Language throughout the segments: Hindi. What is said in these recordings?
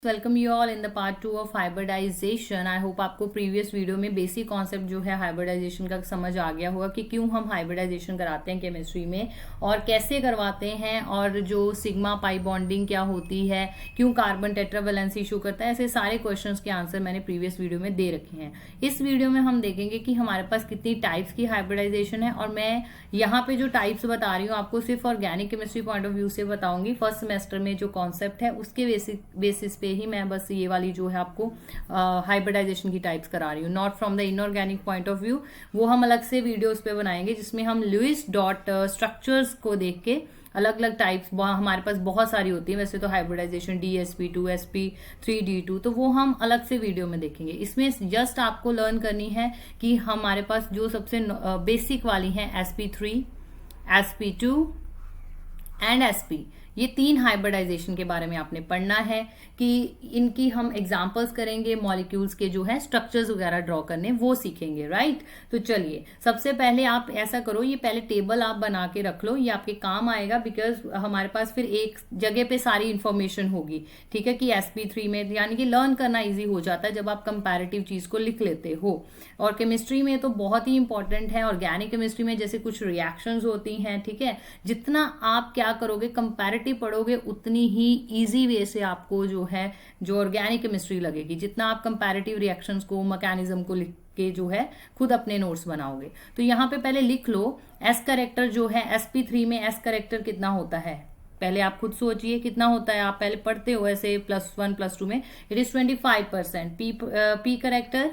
Welcome you all in the part 2 of hybridization. I hope आपको प्रीवियस वीडियो में बेसिक कॉन्सेप्ट जो है हाइब्रिडाइजेशन का समझ आ गया होगा कि क्यों हम हाइब्रिडाइजेशन कराते हैं केमिस्ट्री में और कैसे करवाते हैं, और जो सिग्मा पाई बॉन्डिंग क्या होती है, क्यों कार्बन टेट्रावैलेंसी इशू करता है। ऐसे सारे क्वेश्चंस के आंसर मैंने प्रीवियस वीडियो में दे रखे हैं। इस वीडियो में हम देखेंगे कि हमारे पास कितनी टाइप्स की हाइब्रिडाइजेशन है, और मैं यहाँ पे जो टाइप्स बता रही हूँ आपको सिर्फ organic chemistry point of view से बताऊंगी। फर्स्ट सेमेस्टर में जो कॉन्सेप्ट है उसके बेसिस पे ही मैं बस ये वाली जो है आपको हाइब्रिडाइजेशन की टाइप्स करा रही हूँ, not from the inorganic point of view. वो हम अलग से वीडियोस पे बनाएंगे जिसमें हम लुईस डॉट स्ट्रक्चर्स को देख के अलग अलग टाइप्स हमारे पास बहुत सारी होती है वैसे तो हाइब्रिडाइजेशन DsP2 sp3d2, तो वो हम अलग से वीडियो में देखेंगे। इसमें जस्ट आपको लर्न करनी है कि हमारे पास जो सबसे बेसिक वाली है sp3 sp2 एंड sp, ये तीन हाइब्रिडाइजेशन के बारे में आपने पढ़ना है कि इनकी हम एग्जांपल्स करेंगे, मॉलिक्यूल्स के जो है स्ट्रक्चर्स वगैरह ड्रॉ करने वो सीखेंगे, राइट। तो चलिए सबसे पहले आप ऐसा करो, ये पहले टेबल आप बना के रख लो, ये आपके काम आएगा बिकॉज हमारे पास फिर एक जगह पे सारी इंफॉर्मेशन होगी, ठीक है। कि sp3 में यानी कि लर्न करना ईजी हो जाता है जब आप कंपैरेटिव चीज को लिख लेते हो। और केमिस्ट्री में तो बहुत ही इंपॉर्टेंट है, ऑर्गेनिक केमिस्ट्री में जैसे कुछ रिएक्शंस होती हैं, ठीक है। जितना आप क्या करोगे कंपैरेटिव पढ़ोगे उतनी ही इजी वे से आपको जो है जो ऑर्गेनिक केमिस्ट्री लगेगी। जितना आप कंपैरेटिव रिएक्शंस को, मैकेनिज्म को लिख के जो है खुद अपने नोट्स बनाओगे। तो यहाँ पे पहले लिख लो एस करेक्टर जो है sp3 में एस करेक्टर कितना होता है, पहले आप खुद सोचिए कितना होता है। आप पहले पढ़ते हो ऐसे +1 +2 में, it is 25%। p character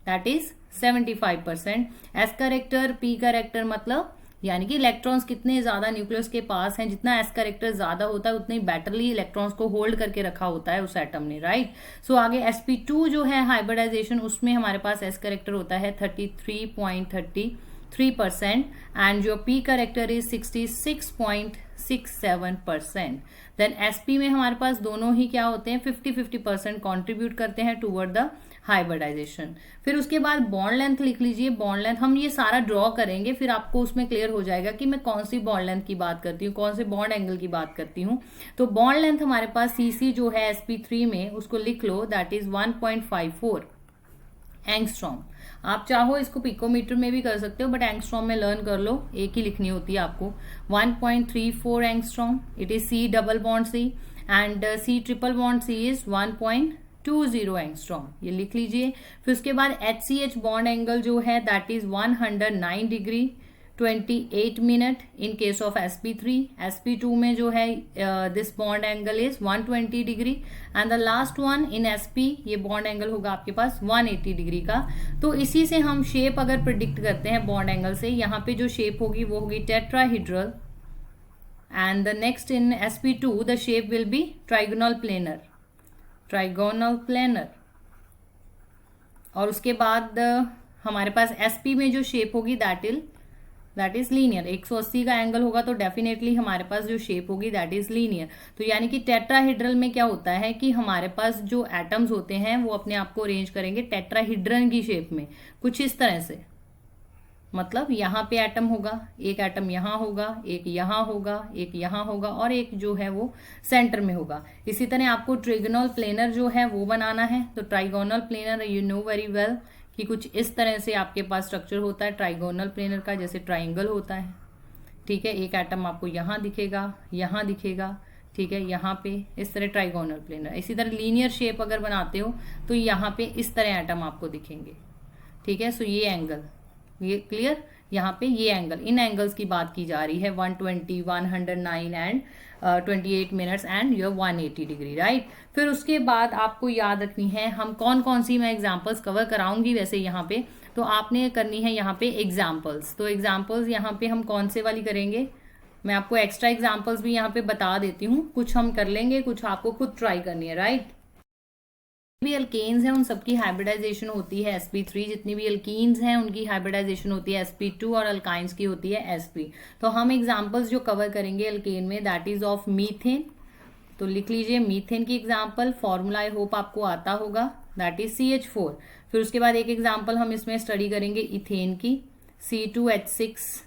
that is 75%। S character p character मतलब यानी कि इलेक्ट्रॉन्स कितने ज्यादा न्यूक्लियस के पास हैं, जितना एस करेक्टर ज्यादा होता है उतनी बेटरली इलेक्ट्रॉन्स को होल्ड करके रखा होता है उस एटम ने, राइट। सो आगे sp2 जो है हाइब्रिडाइजेशन, उसमें हमारे पास एस करेक्टर होता है 33.33% एंड जो p character is 66.67%। Then sp में हमारे पास दोनों ही क्या होते हैं 50-50% कॉन्ट्रीब्यूट करते हैं टूवर्ड द हाइब्रिडाइजेशन। फिर उसके बाद बॉन्ड लेंथ लिख लीजिए। बॉन्ड लेंथ हम ये सारा ड्रॉ करेंगे, फिर आपको उसमें क्लियर हो जाएगा कि मैं कौन सी बॉन्ड लेंथ की बात करती हूँ, कौन से बॉन्ड एंगल की बात करती हूँ। तो बॉन्ड लेंथ हमारे पास cc जो है sp3 में, उसको लिख लो दैट इज 1.54 एंगस्ट्रॉम। आप चाहो इसको पिकोमीटर में भी कर सकते हो, बट एंगस्ट्रॉम में लर्न कर लो, एक ही लिखनी होती है आपको। 1.34 angstrom, it is C double bond C and C triple bond C is 1.20 angstrom, ये लिख लीजिए। फिर उसके बाद HCH बॉन्ड एंगल जो है that is 109 degree 28 minute in case of sp3। sp2 में जो है this bond angle is 120 degree and the last one in sp, ये बॉन्ड एंगल होगा आपके पास 180 डिग्री का। तो इसी से हम शेप अगर प्रिडिक्ट करते हैं बॉन्ड एंगल से, यहाँ पे जो शेप होगी वो होगी tetrahedral and the next in sp2 the shape will be trigonal planar. और उसके बाद हमारे पास sp में जो शेप होगी दैट इज लीनियर। 180 का एंगल होगा तो डेफिनेटली हमारे पास जो शेप होगी दैट इज लीनियर। तो यानी कि टेट्राहीड्रल में क्या होता है कि हमारे पास जो एटम्स होते हैं वो अपने आप को अरेंज करेंगे टेट्राहीड्रन की शेप में, कुछ इस तरह से। मतलब यहाँ पे एटम होगा, एक एटम यहाँ होगा, एक यहाँ होगा, एक यहाँ होगा और एक जो है वो सेंटर में होगा। इसी तरह आपको ट्रायगोनल प्लेनर जो है वो बनाना है। तो trigonal planar you know very well कि कुछ इस तरह से आपके पास स्ट्रक्चर होता है ट्राइगोनल प्लेनर का, जैसे ट्राइंगल होता है, ठीक है। एक एटम आपको यहाँ दिखेगा, यहाँ दिखेगा, ठीक है, यहाँ पे इस तरह ट्राइगोनल प्लेनर। इसी तरह लीनियर शेप अगर बनाते हो तो यहाँ पे इस तरह एटम आपको दिखेंगे, ठीक है। सो ये एंगल, ये क्लियर, यहाँ पे ये एंगल, इन एंगल्स की बात की जा रही है 120, 109 and 28 minutes and your 180 degree, right. फिर उसके बाद आपको याद रखनी है हम कौन कौन सी मैं एग्जांपल्स कवर कराऊंगी वैसे यहाँ पे, तो आपने करनी है यहाँ पे एग्जांपल्स। तो एग्जांपल्स यहाँ पे हम कौन से वाली करेंगे, मैं आपको एक्स्ट्रा एग्जांपल्स भी यहाँ पे बता देती हूँ, कुछ हम कर लेंगे, कुछ आपको खुद ट्राई करनी है, राइट। भी अल्केन्स हैं उन सबकी हाइब्रिडाइजेशन होती है sp3, जितनी भी अल्कीन्स हैं उनकी हाइब्रिडाइजेशन होती है sp2 और अल्काइंस की होती है sp। तो हम एग्जांपल्स जो कवर करेंगे अल्केन में दैट इज ऑफ मीथेन। तो लिख लीजिए मीथेन की एग्जांपल, फॉर्मूला आई होप आपको आता होगा दैट इज CH4। फिर उसके बाद एक एग्जांपल हम इसमें स्टडी करेंगे इथेन की, C2H6।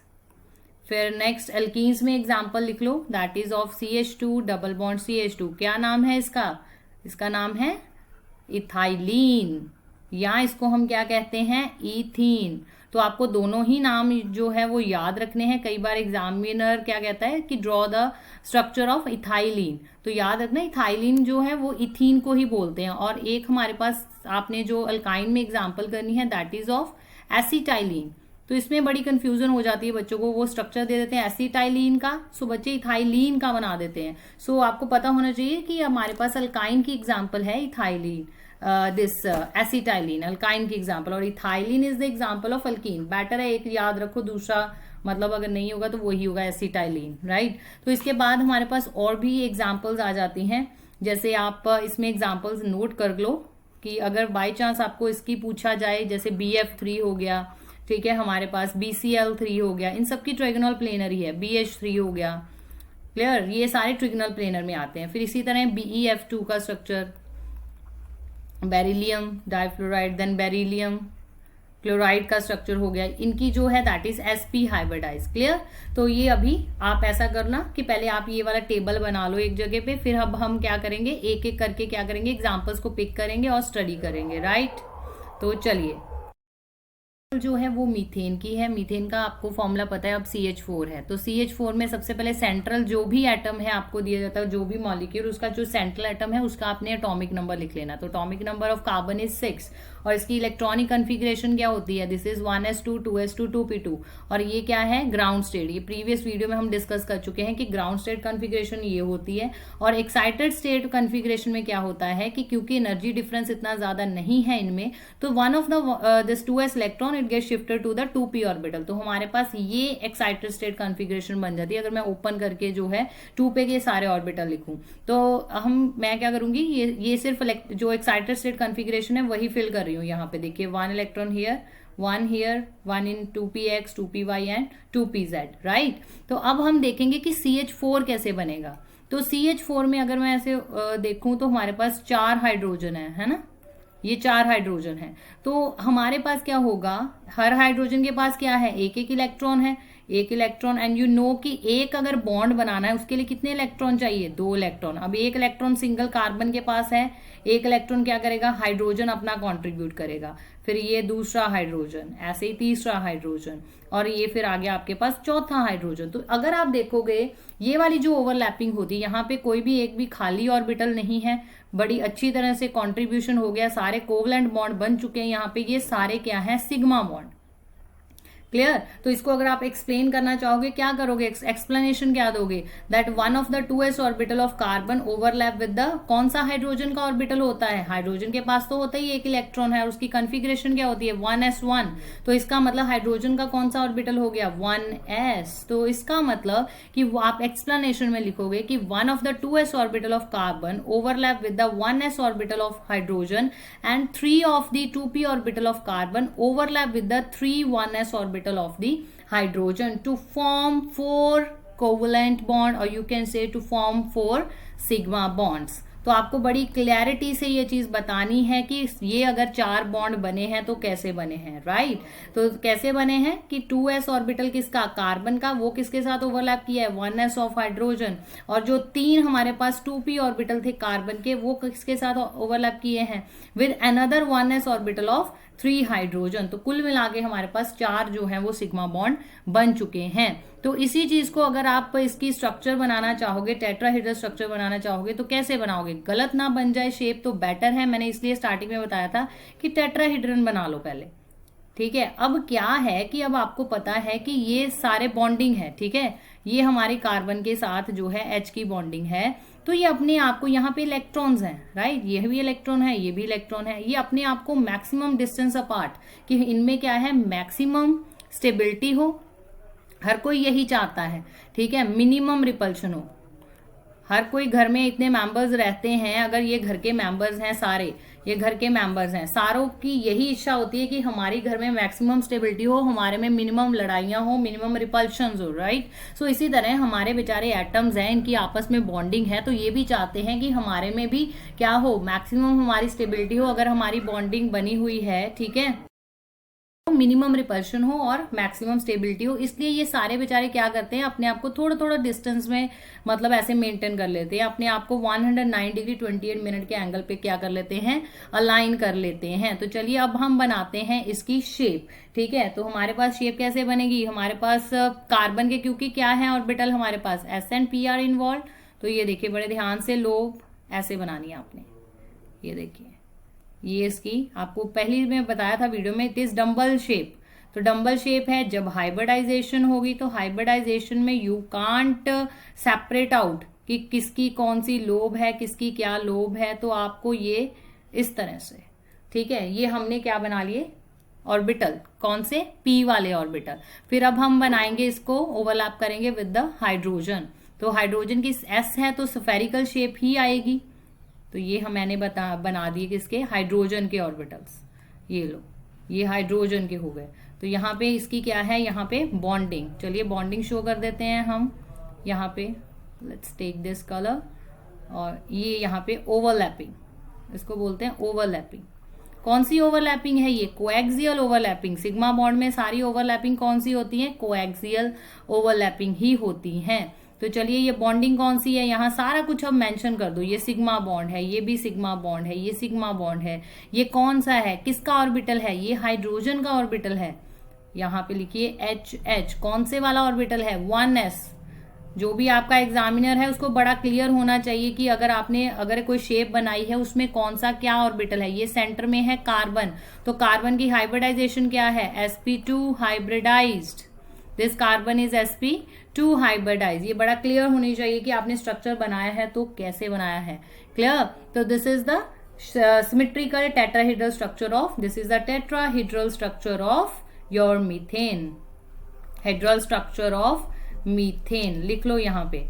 फिर नेक्स्ट एल्कीन्स में एग्जांपल लिख लो that is of CH2 double bond CH2, क्या नाम है इसका, इसका नाम है इथाइलीन, या इसको हम क्या कहते हैं, ईथीन। तो आपको दोनों ही नाम जो है वो याद रखने हैं। कई बार एग्जामिनर क्या कहता है कि draw the structure of ethylene, तो याद रखना इथाइलीन जो है वो इथीन को ही बोलते हैं। और एक हमारे पास आपने जो अल्काइन में एग्जाम्पल करनी है दैट इज ऑफ एसिटाइलीन। तो इसमें बड़ी कंफ्यूजन हो जाती है बच्चों को, वो स्ट्रक्चर दे देते हैं एसिटाइलीन का, सो बच्चे इथाइलीन का बना देते हैं। सो आपको पता होना चाहिए कि हमारे पास अल्काइन की एग्जाम्पल है इथाइलीन, दिस एसिटाइलीन अल्काइन की एग्जाम्पल, और ethylene is the example of alkyne. Better है एक याद रखो, दूसरा मतलब अगर नहीं होगा तो वही होगा एसिटाइलीन, राइट। तो इसके बाद हमारे पास और भी एग्जाम्पल्स आ जाती हैं, जैसे आप इसमें एग्जाम्पल्स नोट कर लो कि अगर बाई चांस आपको इसकी पूछा जाए, जैसे BF3 हो गया, ठीक है, हमारे पास BCl3 हो गया, इन सबकी ट्रायगोनल प्लेनर ही है, BH3 हो गया, क्लियर, ये सारे ट्रायगोनल प्लेनर में आते हैं। फिर इसी तरह BeF2 का structure, beryllium difluoride, then beryllium chloride का स्ट्रक्चर हो गया, इनकी जो है that is sp hybridize, clear. तो ये अभी आप ऐसा करना कि पहले आप ये वाला टेबल बना लो एक जगह पे, फिर अब हम क्या करेंगे, एक एक करके क्या करेंगे, एग्जाम्पल्स को पिक करेंगे और स्टडी करेंगे, राइट। तो चलिए, जो है वो मीथेन की है। मीथेन का आपको फॉर्मूला पता है, अब CH4 है, तो CH4 में सबसे पहले सेंट्रल जो भी एटम है आपको दिया जाता है, जो भी मॉलिक्यूल, उसका जो सेंट्रल एटम है उसका आपने एटॉमिक नंबर लिख लेना। तो atomic number of carbon is 6, और इसकी इलेक्ट्रॉनिक कन्फिग्रेशन क्या होती है, this is 1s2 2s2 2p2, और ये क्या है, ग्राउंड स्टेट। ये प्रीवियस वीडियो में हम डिस्कस कर चुके हैं कि ग्राउंड स्टेट कन्फिग्रेशन ये होती है। और एक्साइटेड स्टेट कन्फिग्रेशन में क्या होता है कि क्योंकि एनर्जी डिफरेंस इतना ज्यादा नहीं है इनमें, तो one of the this 2s electron it get shifted to the 2p orbital. तो हमारे पास ये एक्साइटेड स्टेट कन्फिग्रेशन बन जाती है। अगर मैं ओपन करके जो है 2 पे के सारे ऑर्बिटल लिखूं, तो मैं क्या करूंगी, ये सिर्फ जो एक्साइटेड स्टेट कन्फिग्रेशन है वही फिल कर रही हूँ। यहाँ पे देखिए 1 electron here, 1 here, 1 in 2px 2py and 2pz, right. तो अब हम देखेंगे कि CH4 कैसे बनेगा। तो CH4 में अगर मैं ऐसे देखूं तो हमारे पास 4 हाइड्रोजन है ना, ये 4 हाइड्रोजन है। तो हमारे पास क्या होगा, हर हाइड्रोजन के पास क्या है, एक एक इलेक्ट्रॉन है, एक इलेक्ट्रॉन, एंड यू नो कि एक अगर बॉन्ड बनाना है उसके लिए कितने इलेक्ट्रॉन चाहिए, 2 इलेक्ट्रॉन। अब एक इलेक्ट्रॉन सिंगल कार्बन के पास है, एक इलेक्ट्रॉन क्या करेगा, हाइड्रोजन अपना कंट्रीब्यूट करेगा, फिर ये दूसरा हाइड्रोजन, ऐसे ही तीसरा हाइड्रोजन, और ये फिर आगे आपके पास चौथा हाइड्रोजन। तो अगर आप देखोगे ये वाली जो ओवरलैपिंग होती है, यहाँ पे कोई भी एक भी खाली ऑर्बिटल नहीं है, बड़ी अच्छी तरह से कंट्रीब्यूशन हो गया, सारे कोवलेंट बॉन्ड बन चुके हैं यहाँ पे, ये सारे क्या है, सिग्मा बॉन्ड, क्लियर। तो इसको अगर आप एक्सप्लेन करना चाहोगे, क्या करोगे, एक्सप्लेनेशन क्या दोगे, that one of the 2s orbital of carbon overlap with the, कौन सा हाइड्रोजन का ऑर्बिटल होता है, हाइड्रोजन के पास तो होता ही एक इलेक्ट्रॉन है, और उसकी कन्फिग्रेशन क्या होती है, 1s1। तो इसका मतलब हाइड्रोजन का कौन सा ऑर्बिटल हो गया, 1s। तो इसका मतलब कि वो आप एक्सप्लेनेशन में लिखोगे कि one of the 2s orbital of carbon overlap with the 1s orbital of hydrogen, and 3 of the 2p orbital of carbon overlap with the 3 1s orbital of the hydrogen to form 4 covalent bond, or you can say to form 4 sigma bonds। तो आपको बड़ी क्लैरिटी से ये चीज बतानी है कि ये अगर 4 बॉन्ड बने हैं तो कैसे बने हैं, राइट। तो कैसे बने हैं कि 2s ऑर्बिटल किसका, कार्बन का, वो किसके साथ ओवरलैप किया है, 1s ऑफ हाइड्रोजन, और जो 3 हमारे पास 2p ऑर्बिटल थे कार्बन के, वो किसके साथ ओवरलैप किए हैं, with another 1s orbital of 3 hydrogen. तो कुल मिला के हमारे पास 4 जो है वो सिग्मा बॉन्ड बन चुके हैं। तो इसी चीज को अगर आप इसकी स्ट्रक्चर बनाना चाहोगे, टेट्राहेड्रल स्ट्रक्चर बनाना चाहोगे, तो कैसे बनाओगे, गलत ना बन जाए शेप तो बेटर है, मैंने इसलिए स्टार्टिंग में बताया था कि टेट्राहेड्रन बना लो पहले, ठीक है। अब क्या है कि अब आपको पता है कि ये सारे बॉन्डिंग है, ठीक है, ये हमारे कार्बन के साथ जो है H की बॉन्डिंग है, तो ये अपने आप को, यहाँ पे इलेक्ट्रॉन्स हैं, राइट, ये भी इलेक्ट्रॉन है, ये भी इलेक्ट्रॉन है, ये अपने आप को मैक्सिमम डिस्टेंस अपार्ट, कि इनमें क्या है, मैक्सिमम स्टेबिलिटी हो, हर कोई यही चाहता है, ठीक है, मिनिमम रिपल्शन हो। हर कोई घर में इतने मेंबर्स रहते हैं, अगर ये घर के मेंबर्स हैं सारे, ये घर के मेंबर्स हैं, सारों की यही इच्छा होती है कि हमारी घर में मैक्सिमम स्टेबिलिटी हो, हमारे में मिनिमम लड़ाइयां हो, मिनिमम रिपल्शंस हो, राइट। सो इसी तरह हमारे बेचारे एटम्स हैं, इनकी आपस में बॉन्डिंग है, तो ये भी चाहते हैं कि हमारे में भी क्या हो, मैक्सिमम हमारी स्टेबिलिटी हो। अगर हमारी बॉन्डिंग बनी हुई है, ठीक है, तो मिनिमम रिपल्शन हो और मैक्सिमम स्टेबिलिटी हो। इसलिए ये सारे बेचारे क्या करते हैं, अपने आप को थोड़ा थोड़ा डिस्टेंस में मतलब ऐसे मेंटेन कर लेते हैं, अपने आप को 109 डिग्री 28 मिनट के एंगल पे क्या कर लेते हैं, अलाइन कर लेते हैं। तो चलिए अब हम बनाते हैं इसकी शेप। ठीक है, तो हमारे पास शेप कैसे बनेगी, हमारे पास कार्बन के क्योंकि क्या है ऑर्बिटल, हमारे पास S and P are involve. तो ये देखिए बड़े ध्यान से लोब ऐसे बनानी है आपने। ये देखिए, ये इसकी आपको पहले मैं बताया था वीडियो में, इट इज डम्बल शेप। तो डम्बल शेप है। जब हाइब्रिडाइजेशन होगी तो हाइब्रिडाइजेशन में यू कांट सेपरेट आउट कि किसकी कौन सी लोब है, किसकी क्या लोब है। तो आपको ये इस तरह से, ठीक है, ये हमने क्या बना लिए, ऑर्बिटल। कौन से, पी वाले ऑर्बिटल। फिर अब हम बनाएंगे इसको, ओवरलैप करेंगे विद द हाइड्रोजन। तो हाइड्रोजन की एस है तो स्फेरिकल शेप ही आएगी। तो ये मैंने बना दिए किसके, हाइड्रोजन के ऑर्बिटल्स। ये लो, ये हाइड्रोजन के हो गए। तो यहाँ पे इसकी क्या है, यहाँ पे बॉन्डिंग। चलिए बॉन्डिंग शो कर देते हैं हम यहाँ पे। Let's take this colour. और ये यहाँ पे ओवरलैपिंग, इसको बोलते हैं ओवरलैपिंग। कौन सी ओवरलैपिंग है ये, कोएक्सियल ओवरलैपिंग। सिग्मा बॉन्ड में सारी ओवरलैपिंग कौन सी होती है, कोएक्सियल ओवरलैपिंग ही होती है। तो चलिए ये बॉन्डिंग कौन सी है, यहाँ सारा कुछ अब मेंशन कर दो। ये सिग्मा बॉन्ड है, ये भी सिग्मा बॉन्ड है, ये सिग्मा बॉन्ड है। ये कौन सा है, किसका ऑर्बिटल है, ये हाइड्रोजन का ऑर्बिटल है। यहाँ पे लिखिए एच एच, कौन से वाला ऑर्बिटल है, 1s। जो भी आपका एग्जामिनर है उसको बड़ा क्लियर होना चाहिए कि अगर कोई शेप बनाई है उसमें कौन सा क्या ऑर्बिटल है। ये सेंटर में है कार्बन, तो कार्बन की हाइब्रिडाइजेशन क्या है, sp2 hybridized. This carbon is sp2 hybridize. ये बड़ा क्लियर होनी चाहिए कि आपने स्ट्रक्चर बनाया है तो कैसे बनाया है। क्लियर। तो this is the symmetrical tetrahedral structure of, this is the tetrahedral structure of your methane. हेड्रल स्ट्रक्चर ऑफ मीथेन लिख लो यहाँ पे,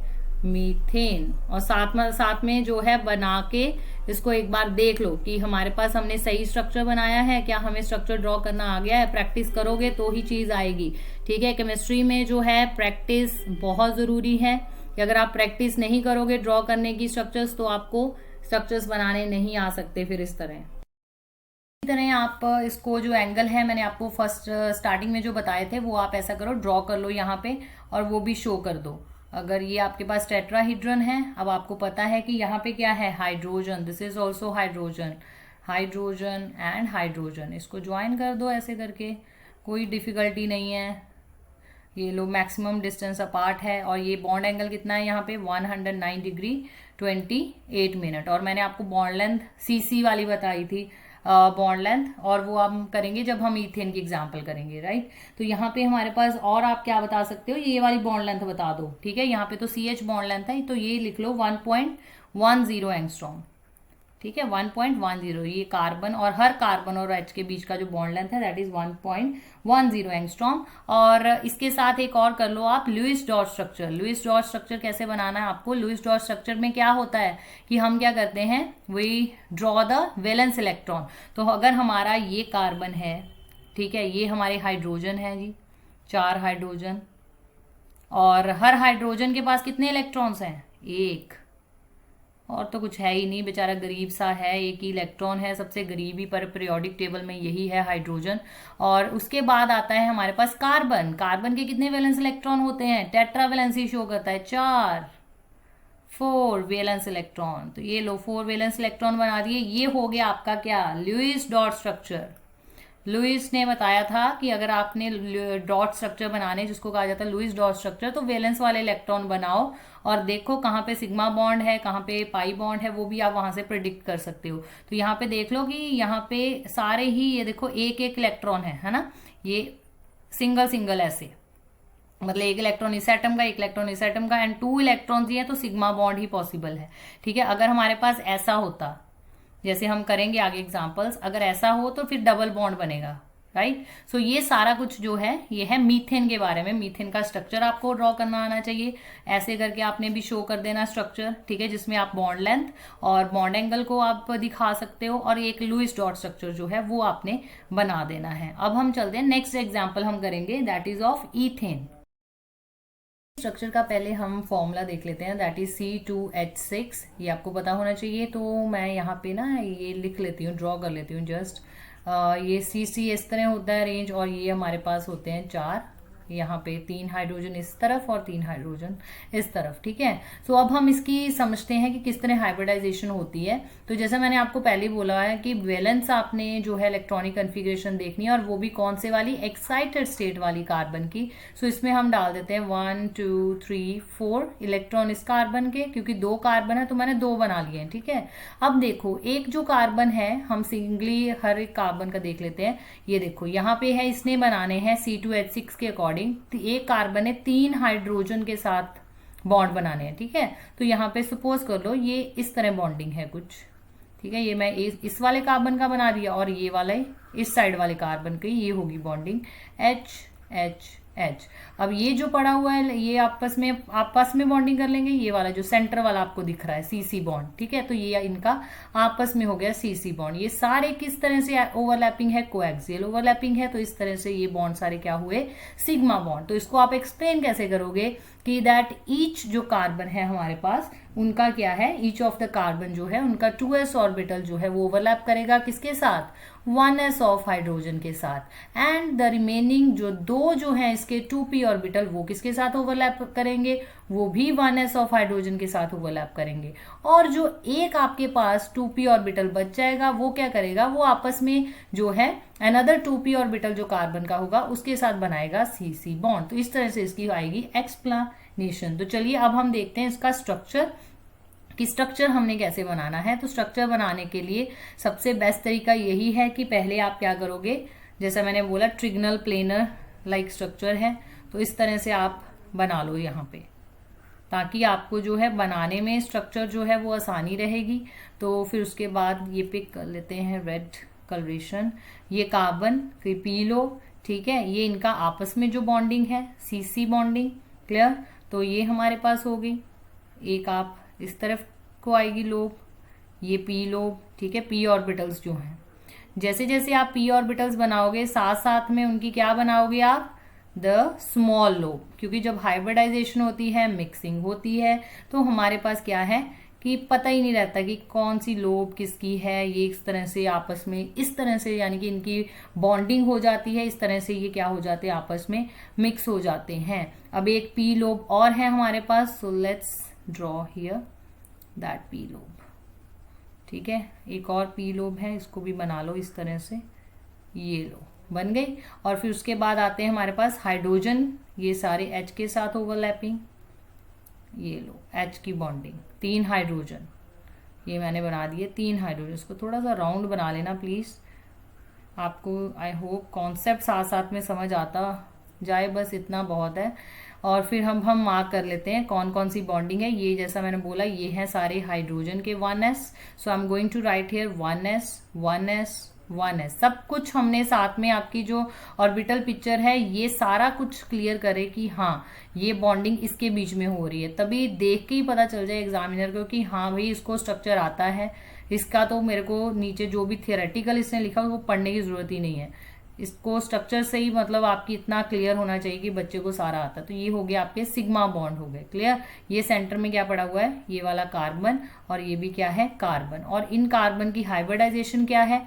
मीथेन। और साथ में जो है बना के इसको एक बार देख लो कि हमारे पास हमने सही स्ट्रक्चर बनाया है क्या, हमें स्ट्रक्चर ड्रॉ करना आ गया है। प्रैक्टिस करोगे तो ही चीज आएगी। ठीक है, केमिस्ट्री में जो है प्रैक्टिस बहुत जरूरी है कि अगर आप प्रैक्टिस नहीं करोगे ड्रॉ करने की स्ट्रक्चर्स तो आपको स्ट्रक्चर्स बनाने नहीं आ सकते फिर इस तरह। तरह आप इसको जो एंगल है मैंने आपको फर्स्ट स्टार्टिंग में जो बताए थे वो आप ऐसा करो, ड्रॉ कर लो यहाँ पे और वो भी शो कर दो। अगर ये आपके पास टेट्राहीड्रन है, अब आपको पता है कि यहाँ पे क्या है, hydrogen. This is also hydrogen, hydrogen and hydrogen. इसको ज्वाइन कर दो ऐसे करके, कोई डिफिकल्टी नहीं है। ये लो मैक्सिमम डिस्टेंस अपार्ट है और ये बॉन्ड एंगल कितना है यहाँ पे, 109 डिग्री 28 मिनट। और मैंने आपको बॉन्ड लेंथ सीसी वाली बताई थी बॉन्ड लेंथ, और वो हम करेंगे जब हम ईथेन की एग्जांपल करेंगे, राइट। तो यहाँ पे हमारे पास और आप क्या बता सकते हो, ये वाली बॉन्ड लेंथ बता दो। ठीक है, यहाँ पे तो CH बॉन्ड लेंथ है तो ये लिख लो 1.10 एंगस्ट्रॉम। ठीक है, 1.10। ये कार्बन और हर कार्बन और H के बीच का जो बॉन्ड लेंथ है दैट इज 1.10 एंगस्ट्रॉम। और इसके साथ एक और कर लो आप, Lewis dot structure. Lewis dot structure कैसे बनाना है आपको, लुईस डॉट स्ट्रक्चर में क्या होता है कि हम क्या करते हैं, we draw the valence electron. तो अगर हमारा ये कार्बन है, ठीक है, ये हमारे हाइड्रोजन है जी, 4 हाइड्रोजन, और हर हाइड्रोजन के पास कितने इलेक्ट्रॉन्स हैं, 1। और तो कुछ है ही नहीं, बेचारा गरीब सा है, एक ही इलेक्ट्रॉन है, सबसे गरीबी पर पीरियोडिक टेबल में यही है हाइड्रोजन। और उसके बाद आता है हमारे पास कार्बन। कार्बन के कितने वैलेंस इलेक्ट्रॉन होते हैं, टेट्रा वैलेंसी शो करता है, 4 वैलेंस इलेक्ट्रॉन। तो ये लो 4 वैलेंस इलेक्ट्रॉन बना दिए। ये हो गया आपका क्या, लुईस डॉट स्ट्रक्चर। लुईस ने बताया था कि अगर आपने डॉट स्ट्रक्चर बनाने, जिसको कहा जाता है लुईस डॉट स्ट्रक्चर, तो वैलेंस वाले इलेक्ट्रॉन बनाओ और देखो कहाँ पे सिग्मा बॉन्ड है, कहाँ पे पाई बॉन्ड है, वो भी आप वहां से प्रिडिक्ट कर सकते हो। तो यहाँ पे देख लो कि यहाँ पे सारे ही ये देखो एक इलेक्ट्रॉन है ना, ये सिंगल ऐसे, मतलब एक इलेक्ट्रॉन इस एटम का, एक इलेक्ट्रॉन इस एटम का, एंड 2 इलेक्ट्रॉन्स ही है तो सिग्मा बॉन्ड ही पॉसिबल है। ठीक है, अगर हमारे पास ऐसा होता, जैसे हम करेंगे आगे एग्जांपल्स, अगर ऐसा हो तो फिर डबल बॉन्ड बनेगा, राइट। सो ये सारा कुछ जो है ये है मीथेन के बारे में। मीथेन का स्ट्रक्चर आपको ड्रॉ करना आना चाहिए। ऐसे करके आपने भी शो कर देना स्ट्रक्चर, ठीक है, जिसमें आप बॉन्ड लेंथ और बॉन्ड एंगल को आप दिखा सकते हो, और एक लुईस डॉट स्ट्रक्चर जो है वो आपने बना देना है। अब हम चलते हैं नेक्स्ट एग्जाम्पल हम करेंगे, that is of ethane. Structure का पहले हम फॉर्मूला देख लेते हैं, दैट इज C2H6। ये आपको पता होना चाहिए, तो मैं यहाँ पे ना ये लिख लेती हूँ, ड्रॉ कर लेती हूँ जस्ट। ये CC इस तरह होता है रेंज, और ये हमारे पास होते हैं 4, यहाँ पे 3 हाइड्रोजन इस तरफ और 3 हाइड्रोजन इस तरफ, ठीक है। सो अब हम इसकी समझते हैं कि किस तरह हाइब्रिडाइजेशन होती है। तो जैसा मैंने आपको पहले बोला है कि वैलेंस आपने जो है इलेक्ट्रॉनिक कन्फिग्रेशन देखनी है, और वो भी कौन से वाली, एक्साइटेड स्टेट वाली कार्बन की। सो इसमें हम डाल देते हैं 1 2 3 4 इलेक्ट्रॉन इस कार्बन के, क्योंकि 2 कार्बन है तो मैंने 2 बना लिए हैं, ठीक है। अब देखो एक जो कार्बन है, हम सिंगली हर एक कार्बन का देख लेते हैं। ये देखो यहाँ पे है, इसने बनाने हैं C2H6 के अकॉर्डिंग, एक कार्बन है 3 हाइड्रोजन के साथ बॉन्ड बनाने हैं, ठीक है। तो यहाँ पे सपोज कर लो ये इस तरह बॉन्डिंग है कुछ, ठीक है। ये मैं इस वाले कार्बन का बना दिया, और ये वाला इस साइड वाले कार्बन की, ये होगी बॉन्डिंग H H H। अब ये जो पड़ा हुआ है ये आपस में बॉन्डिंग कर लेंगे, ये वाला जो सेंटर वाला आपको दिख रहा है CC बॉन्ड, ठीक है। तो ये इनका आपस में हो गया CC बॉन्ड। ये सारे किस तरह से ओवरलैपिंग है, कोएक्सियल ओवरलैपिंग है, तो इस तरह से ये बॉन्ड सारे क्या हुए, सिग्मा बॉन्ड। तो इसको आप एक्सप्लेन कैसे करोगे कि दैट ईच जो कार्बन है हमारे पास, उनका क्या है, ईच ऑफ द कार्बन जो है उनका 2s ऑर्बिटल जो है वो ओवरलैप करेगा किसके साथ, 1s ऑफ हाइड्रोजन के साथ, एंड द रिमेनिंग जो 2 जो है इसके 2p ऑर्बिटल वो किसके साथ ओवरलैप करेंगे, वो भी 1s ऑफ हाइड्रोजन के साथ ओवरलैप करेंगे। और जो एक आपके पास 2p ऑर्बिटल बच जाएगा वो क्या करेगा, वो आपस में जो है अनदर 2p ऑर्बिटल जो कार्बन का होगा उसके साथ बनाएगा CC बॉन्ड। तो इस तरह से इसकी आएगी एक्सप्लेनेशन। तो चलिए अब हम देखते हैं इसका स्ट्रक्चर, कि स्ट्रक्चर हमने कैसे बनाना है। तो स्ट्रक्चर बनाने के लिए सबसे बेस्ट तरीका यही है कि पहले आप क्या करोगे, जैसा मैंने बोला ट्रिगनल प्लेनर लाइक स्ट्रक्चर है, तो इस तरह से आप बना लो यहाँ पे, ताकि आपको जो है बनाने में स्ट्रक्चर जो है वो आसानी रहेगी। तो फिर उसके बाद ये पिक कर लेते हैं रेड कलरेशन, ये कार्बन फिर पी लो, ठीक है। ये इनका आपस में जो बॉन्डिंग है CC बॉन्डिंग, क्लियर। तो ये हमारे पास हो गई, एक आप इस तरफ को आएगी लोब, ये पी लोब, ठीक है। पी ऑर्बिटल्स जो हैं, जैसे जैसे आप पी ऑर्बिटल्स बनाओगे साथ साथ में उनकी क्या बनाओगे आप, द स्मॉल लोब, क्योंकि जब हाइब्रिडाइजेशन होती है, मिक्सिंग होती है, तो हमारे पास क्या है कि पता ही नहीं रहता कि कौन सी लोब किसकी है। ये इस तरह से आपस में इस तरह से यानी कि इनकी बॉन्डिंग हो जाती है, इस तरह से ये क्या हो जाते हैं, आपस में मिक्स हो जाते हैं। अब एक पी लोब और है हमारे पास, so let's draw here that P lobe, ठीक है। एक और पी लोब है, इसको भी बना लो इस तरह से, ये लो बन गई। और फिर उसके बाद आते हैं हमारे पास हाइड्रोजन, ये सारे H के साथ ओवरलैपिंग, ये लो H की बॉन्डिंग, 3 हाइड्रोजन, ये मैंने बना दिए 3 हाइड्रोजन। इसको थोड़ा सा राउंड बना लेना प्लीज, आपको आई होप कॉन्सेप्ट साथ साथ में समझ आता जाए, बस इतना बहुत है। और फिर हम मार्क कर लेते हैं कौन कौन सी बॉन्डिंग है। ये जैसा मैंने बोला ये है सारे हाइड्रोजन के 1s, so I am going to write here 1s 1s 1s। सब कुछ हमने साथ में आपकी जो ऑर्बिटल पिक्चर है ये सारा कुछ क्लियर करे कि हाँ ये बॉन्डिंग इसके बीच में हो रही है, तभी देख के ही पता चल जाए एग्जामिनर को कि हाँ भाई इसको स्ट्रक्चर आता है। इसका तो मेरे को नीचे जो भी थियोरेटिकल इसने लिखा वो पढ़ने की जरूरत ही नहीं है, इसको स्ट्रक्चर से ही मतलब आपकी इतना क्लियर होना चाहिए कि बच्चे को सारा आता। तो ये हो गया आपके सिग्मा बॉन्ड हो गए, क्लियर। ये सेंटर में क्या पड़ा हुआ है, ये वाला कार्बन, और ये भी क्या है कार्बन। और इन कार्बन की हाइब्रिडाइजेशन क्या है,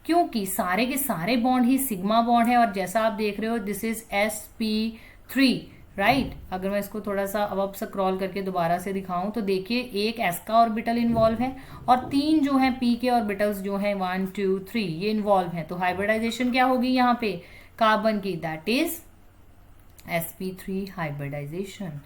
क्योंकि सारे के सारे बॉन्ड ही सिग्मा बॉन्ड है। और जैसा आप देख रहे हो दिस इज sp3, राइट। अगर मैं इसको थोड़ा सा अब स्क्रॉल करके दोबारा से दिखाऊं तो देखिए एक s का ऑर्बिटल इन्वॉल्व है और 3 जो है p के ऑर्बिटल्स जो है 1 2 3 ये इन्वॉल्व है। तो हाइब्रिडाइजेशन क्या होगी यहाँ पे कार्बन की, that is sp3 hybridisation,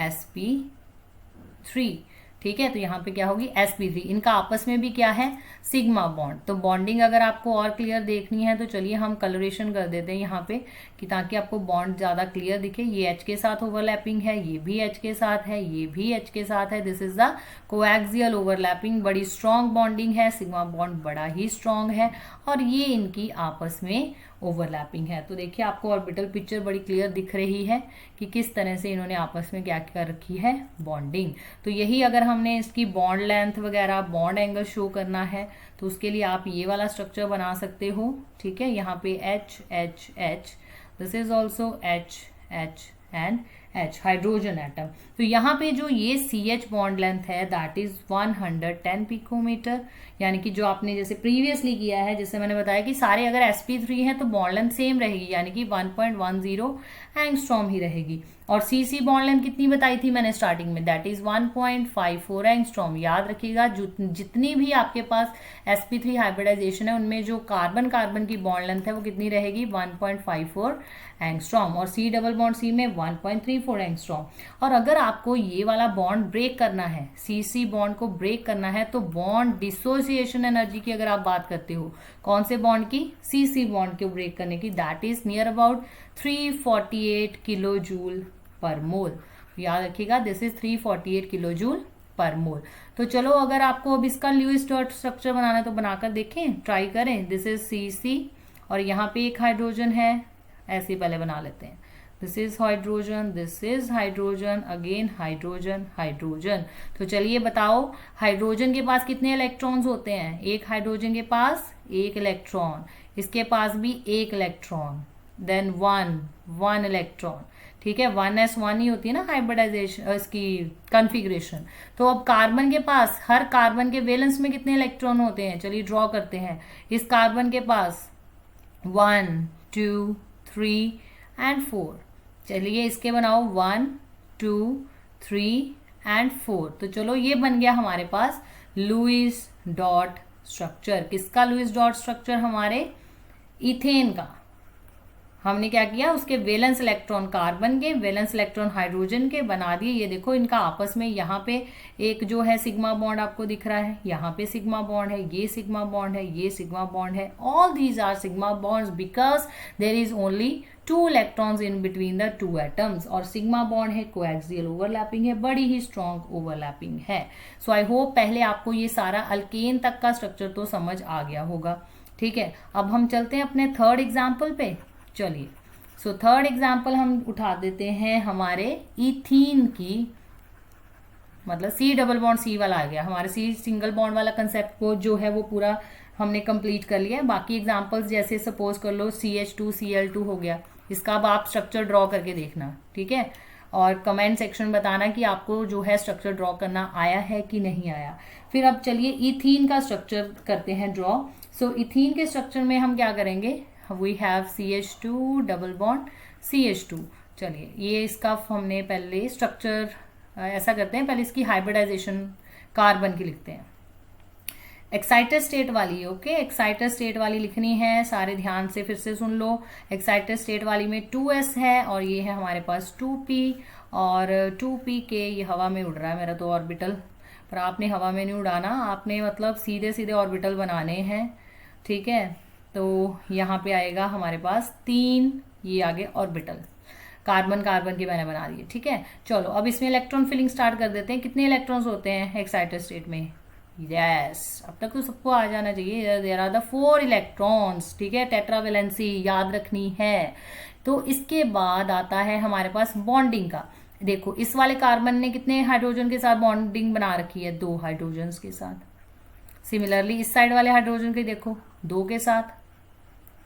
sp3, ठीक है। तो यहाँ पे क्या होगी sp3, इनका आपस में भी क्या है सिग्मा बॉन्ड। तो बॉन्डिंग अगर आपको और क्लियर देखनी है तो चलिए हम कलरेशन कर देते हैं यहाँ पे कि ताकि आपको बॉन्ड ज्यादा क्लियर दिखे। ये H के साथ ओवरलैपिंग है, ये भी H के साथ है, ये भी H के साथ है। This is the coaxial overlapping, बड़ी स्ट्रॉन्ग बॉन्डिंग है, सिग्मा बॉन्ड बड़ा ही स्ट्रॉन्ग है और ये इनकी आपस में ओवरलैपिंग है। तो देखिए आपको ऑर्बिटल पिक्चर बड़ी क्लियर दिख रही है कि किस तरह से इन्होंने आपस में क्या कर रखी है बॉन्डिंग। तो यही अगर हमने इसकी बॉन्ड लेंथ वगैरह बॉन्ड एंगल शो करना है तो उसके लिए आप ये वाला स्ट्रक्चर बना सकते हो, ठीक है। यहाँ पे H H H, this is also H H and H, hydrogen atom. तो यहाँ पे जो ये CH बॉन्ड लेंथ है दैट इज 110 पिकोमीटर, यानी कि जो आपने जैसे प्रीवियसली किया है, जैसे मैंने बताया कि सारे अगर sp3 है तो बॉन्ड लेंथ सेम रहेगी, यानी कि 1.10 एंगस्ट्रॉम ही रहेगी। और सी बॉन्ड लेंथ कितनी बताई थी मैंने स्टार्टिंग में, दैट इज 1.54 एंगस्ट्रॉम। याद रखिएगा जितनी भी आपके पास sp3 हाइब्रिडाइजेशन है उनमें जो कार्बन कार्बन की बॉन्ड लेंथ है वो कितनी रहेगी, 1.54 एंगस्ट्रॉम, और सी डबल बॉन्ड सी में 1.34 एंगस्ट्रॉम। और अगर आपको ये वाला बॉन्ड ब्रेक करना है, सी बॉन्ड को ब्रेक करना है, तो बॉन्ड डिसोसिएशन एनर्जी की अगर आप बात करते हो, कौन से बॉन्ड की, सी बॉन्ड को ब्रेक करने की, that is near about 348 kilo joule per mole. याद रखिएगा, this is 348 kilo joule per मोल। तो चलो अगर आपको अब इसका लुईस डॉट स्ट्रक्चर बनाना है तो बनाकर देखें, ट्राई करें। दिस इज सी और यहाँ पे एक हाइड्रोजन है, ऐसे पहले बना लेते हैं। This is hydrogen, this is hydrogen, again hydrogen, hydrogen. तो चलिए बताओ, हाइड्रोजन के पास कितने इलेक्ट्रॉन्स होते हैं, एक हाइड्रोजन के पास एक इलेक्ट्रॉन, इसके पास भी एक इलेक्ट्रॉन, देन वन इलेक्ट्रॉन, ठीक है, 1s1 ही होती है ना हाइब्रिडाइजेशन इसकी कॉन्फ़िगरेशन। तो अब कार्बन के पास, हर कार्बन के वैलेंस में कितने इलेक्ट्रॉन होते हैं, चलिए ड्रॉ करते हैं। इस कार्बन के पास 1 2 3 एंड 4, चलिए इसके बनाओ 1 2 3 एंड 4। तो चलो ये बन गया हमारे पास लुईस डॉट स्ट्रक्चर। किसका लुईस डॉट स्ट्रक्चर, हमारे इथेन का। हमने क्या किया, उसके वैलेंस इलेक्ट्रॉन कार्बन के, वैलेंस इलेक्ट्रॉन हाइड्रोजन के बना दिए। ये देखो इनका आपस में यहाँ पे एक जो है सिग्मा बॉन्ड आपको दिख रहा है, यहाँ पे सिग्मा बॉन्ड है, ये सिग्मा बॉन्ड है, ये सिग्मा बॉन्ड है। All these are sigma bonds because there is only 2 electrons in between the 2 atoms. और सिग्मा बॉन्ड है, कोएक्सियल ओवरलैपिंग है, बड़ी ही स्ट्रॉन्ग ओवरलैपिंग है। सो आई होप पहले आपको ये सारा अल्केन तक का स्ट्रक्चर तो समझ आ गया होगा। ठीक है, अब हम चलते हैं अपने थर्ड एग्जाम्पल पे। चलिए, सो थर्ड एग्जाम्पल हम उठा देते हैं हमारे इथीन की, मतलब सी डबल बॉन्ड सी वाला आ गया हमारे, सी सिंगल बॉन्ड वाला कंसेप्ट को जो है वो पूरा हमने कंप्लीट कर लिया। बाकी एग्जाम्पल्स जैसे सपोज कर लो CH2Cl2 हो गया, इसका अब आप स्ट्रक्चर ड्रॉ करके देखना, ठीक है, और कमेंट सेक्शन बताना कि आपको जो है स्ट्रक्चर ड्रॉ करना आया है कि नहीं आया। फिर अब चलिए इथीन का स्ट्रक्चर करते हैं ड्रॉ। सो इथीन के स्ट्रक्चर में हम क्या करेंगे, we have CH2 double bond CH2। चलिए ये इसका हमने पहले स्ट्रक्चर ऐसा करते हैं, पहले इसकी हाइब्रिडाइजेशन कार्बन की लिखते हैं, एक्साइटेड स्टेट वाली। ओके, एक्साइटेड स्टेट वाली लिखनी है, सारे ध्यान से फिर से सुन लो। एक्साइटेड स्टेट वाली में 2s है और ये है हमारे पास 2p, और 2p के ये हवा में उड़ रहा है मेरा तो ऑर्बिटल, पर आपने हवा में नहीं उड़ाना, आपने मतलब सीधे सीधे ऑर्बिटल बनाने हैं, ठीक है। तो यहाँ पे आएगा हमारे पास 3 ये आगे ऑर्बिटल, कार्बन कार्बन के मैंने बना दिए, ठीक है। चलो अब इसमें इलेक्ट्रॉन फिलिंग स्टार्ट कर देते हैं। कितने इलेक्ट्रॉन्स होते हैं एक्साइटेड स्टेट में, यस, अब तक तो सबको आ जाना चाहिए। देयर आर द 4 इलेक्ट्रॉन्स, ठीक है, टेट्रावेलेंसी याद रखनी है। तो इसके बाद आता है हमारे पास बॉन्डिंग का। देखो इस वाले कार्बन ने कितने हाइड्रोजन के साथ बॉन्डिंग बना रखी है, 2 हाइड्रोजन के साथ। सिमिलरली इस साइड वाले हाइड्रोजन के देखो 2 के साथ,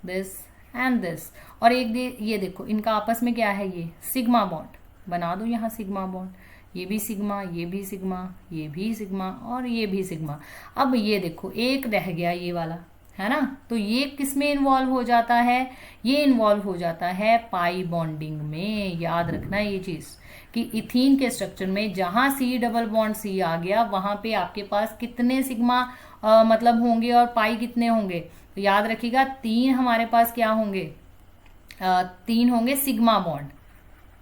दिस एंड दिस, और एक ये देखो इनका आपस में क्या है, ये सिग्मा बॉन्ड बना दो, यहाँ सिग्मा बॉन्ड, ये भी सिग्मा, ये भी सिग्मा, ये भी सिग्मा और ये भी सिग्मा। अब ये देखो एक रह गया ये वाला, है ना, तो ये किस में इन्वॉल्व हो जाता है, ये इन्वॉल्व हो जाता है पाई बॉन्डिंग में। याद रखना ये चीज कि इथीन के स्ट्रक्चर में जहां C डबल बॉन्ड C आ गया वहां पे आपके पास कितने सिग्मा मतलब होंगे और पाई कितने होंगे, तो याद रखिएगा 3 हमारे पास क्या होंगे, 3 होंगे सिग्मा बॉन्ड,